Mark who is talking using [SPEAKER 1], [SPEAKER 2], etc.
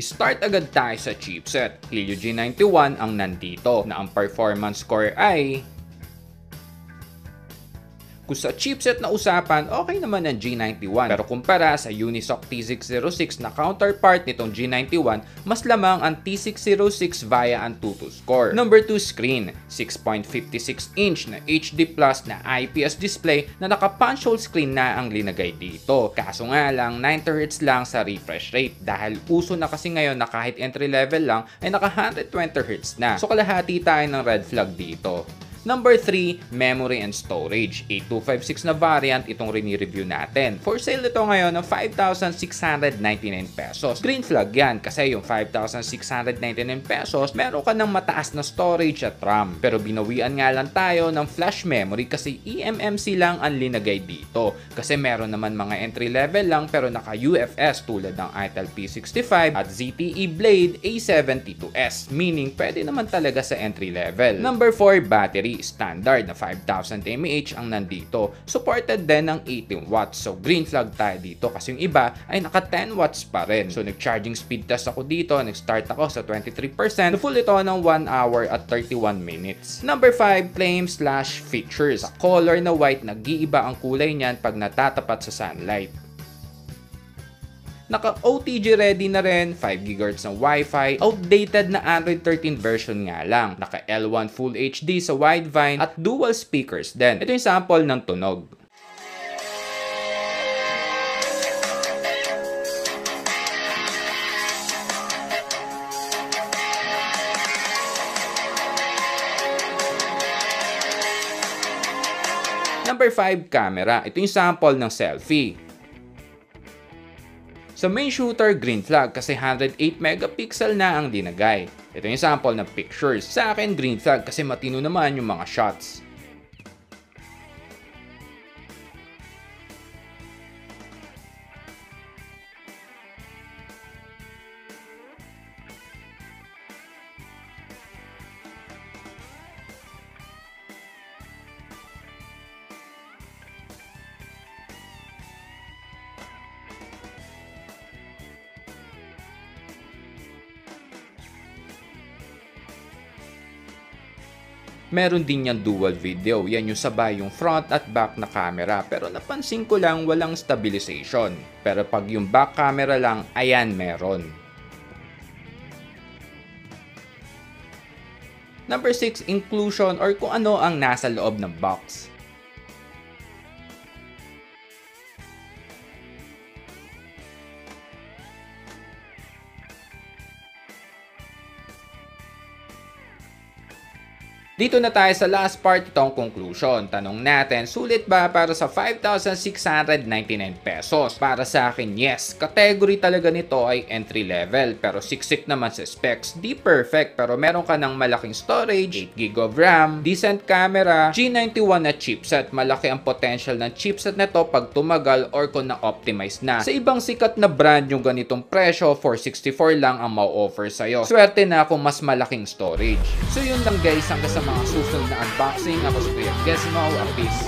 [SPEAKER 1] Start agad tayo sa chipset. Helio G91 ang nandito na ang performance score ay... Kung sa chipset na usapan, okay naman ang G91. Pero kumpara sa Unisoc T606 na counterpart nitong G91, mas lamang ang T606 via Antutu score. Number 2 screen, 6.56 inch na HD Plus na IPS display na naka-punch hole screen na ang linagay dito. Kaso nga lang, 90Hz lang sa refresh rate dahil uso na kasi ngayon na kahit entry level lang ay naka 120Hz na. So kalahati tayo ng red flag dito. Number 3, memory and storage. 8256 na variant itong rini-review natin. For sale ito ngayon ng 5,699 pesos. Green flag yan kasi yung 5,699 pesos, meron ka ng mataas na storage at RAM. Pero binawian nga lang tayo ng flash memory kasi eMMC lang ang linagay dito. Kasi meron naman mga entry level lang pero naka UFS tulad ng Intel P65 at ZTE Blade A72S. Meaning pwede naman talaga sa entry level. Number 4, battery. Standard na 5,000 mAh ang nandito. Supported din ng 18 watts. So green flag tayo dito kasi yung iba ay naka 10 watts pa rin. So nag-charging speed test ako dito. Nag-start ako sa 23%. Full ito ng 1 hour at 31 minutes. Number 5, claim/features. Sa color na white, nag-iiba ang kulay niyan pag natatapat sa sunlight. Naka-OTG ready na rin, 5 GHz ng Wi-Fi, outdated na Android 13 version nga lang, naka L1 Full HD sa Widevine at dual speakers din. Ito yung sample ng tunog. Number 5, camera. Ito yung sample ng selfie. Sa main shooter, green flag kasi 108 megapixel na ang dinagay. Ito yung sample ng pictures. Sa akin, green flag kasi matino naman yung mga shots. Meron din yung dual video, yan yung sabay yung front at back na camera. Pero napansin ko lang walang stabilization. Pero pag yung back camera lang, ayan meron. Number 6, inclusion or kung ano ang nasa loob ng box. Dito na tayo sa last part itong conclusion. Tanong natin, sulit ba para sa 5,699 pesos? Para sa akin, yes. Category talaga nito ay entry level. Pero siksik naman sa specs. Di perfect pero meron ka ng malaking storage, 8GB of RAM, decent camera, G91 na chipset. Malaki ang potential ng chipset nito pag tumagal or kung na-optimize na. Sa ibang sikat na brand yung ganitong presyo, 464 lang ang ma-offer sa'yo. Swerte na kung mas malaking storage. So yun lang guys, hanggang sa mga susunod na unboxing. Ako si Kuya Gizmo. Peace.